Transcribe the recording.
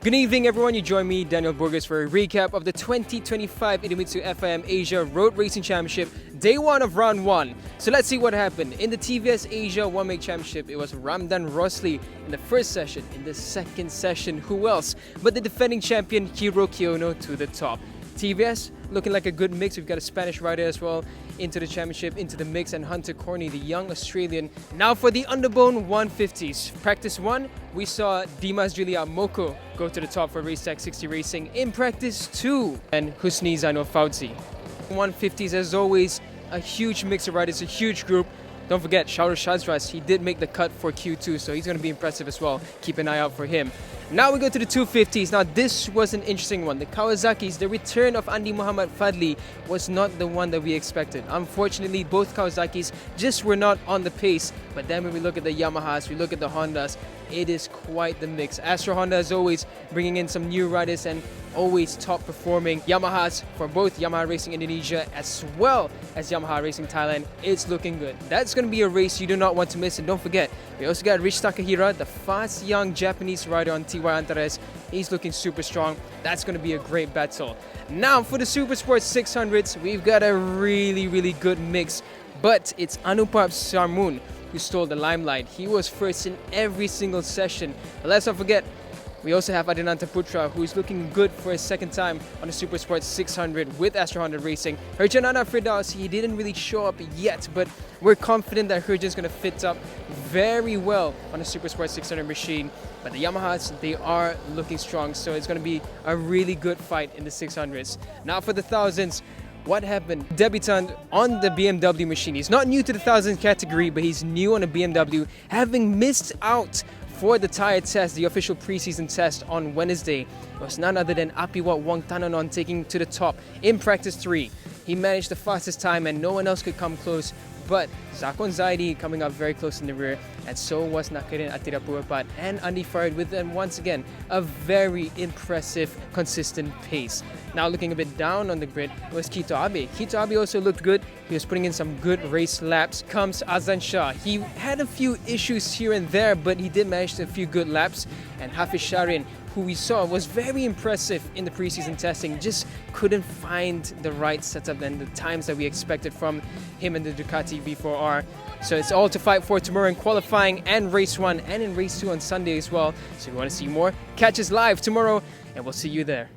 Good evening, everyone. You join me, Daniel Burgess, for a recap of the 2025 Idemitsu FIM Asia Road Racing Championship, day one of round one. So let's see what happened. In the TVS Asia One Make Championship, it was Ramdan Rosli in the first session. In the second session, who else but the defending champion Hiro Kiyono to the top. TVS looking like a good mix. We've got a Spanish rider as well into the championship, into the mix, and Hunter Corney, the young Australian. Now for the Underbone 150s. Practice 1, we saw Dimas Julia Moko go to the top for Race Tech 60 Racing. In practice 2, and Husni Zaino Fauzi. 150s, as always, a huge mix of riders, a huge group. Don't forget, Shauro Shazras, he did make the cut for Q2, so he's going to be impressive as well. Keep an eye out for him. Now we go to the 250s. Now this was an interesting one. The Kawasaki's, the return of Andy Muhammad Fadli was not the one that we expected. Unfortunately, both Kawasaki's just were not on the pace. But then when we look at the Yamahas, we look at the Hondas, it is quite the mix. Astro Honda is always bringing in some new riders and always top performing. Yamahas for both Yamaha Racing Indonesia as well as Yamaha Racing Thailand, it's looking good. That's going to be a race you do not want to miss. And don't forget, we also got Rich Takahira, the fast young Japanese rider on TY Antares. He's looking super strong. That's going to be a great battle. Now for the Super Sports 600s, we've got a really good mix. But it's Anupap Sarmun who stole the limelight. He was first in every single session. But let's not forget, we also have Adinanta Putra, who is looking good for his second time on the Super Sports 600 with Astro Honda Racing. Herjanana Firdaus, he didn't really show up yet, but we're confident that Herjan's going to fit up very well on the Super Sports 600 machine. But the Yamahas, they are looking strong, so it's going to be a really good fight in the 600s. Now for the thousands, what happened? Debutant on the BMW machine. He's not new to the 1000 category, but he's new on the BMW, having missed out for the tire test, the official preseason test on Wednesday. It was none other than Apiwat Wongtananon taking to the top in practice 3. He managed the fastest time and no one else could come close, but Zakon Zaidi coming up very close in the rear, and so was Nakarin Atirapuapat and Andy Farid with them once again a very impressive, consistent pace. Now looking a bit down on the grid was Kito Abe. Kito Abe also looked good. He was putting in some good race laps. Comes Azan Shah. He had a few issues here and there, but he did manage a few good laps. And Hafiz Sharin, who we saw was very impressive in the preseason testing, just couldn't find the right setup and the times that we expected from him and the Ducati V4R. So it's all to fight for tomorrow in qualifying and race 1 and in race 2 on Sunday as well. So if you want to see more, catch us live tomorrow and we'll see you there.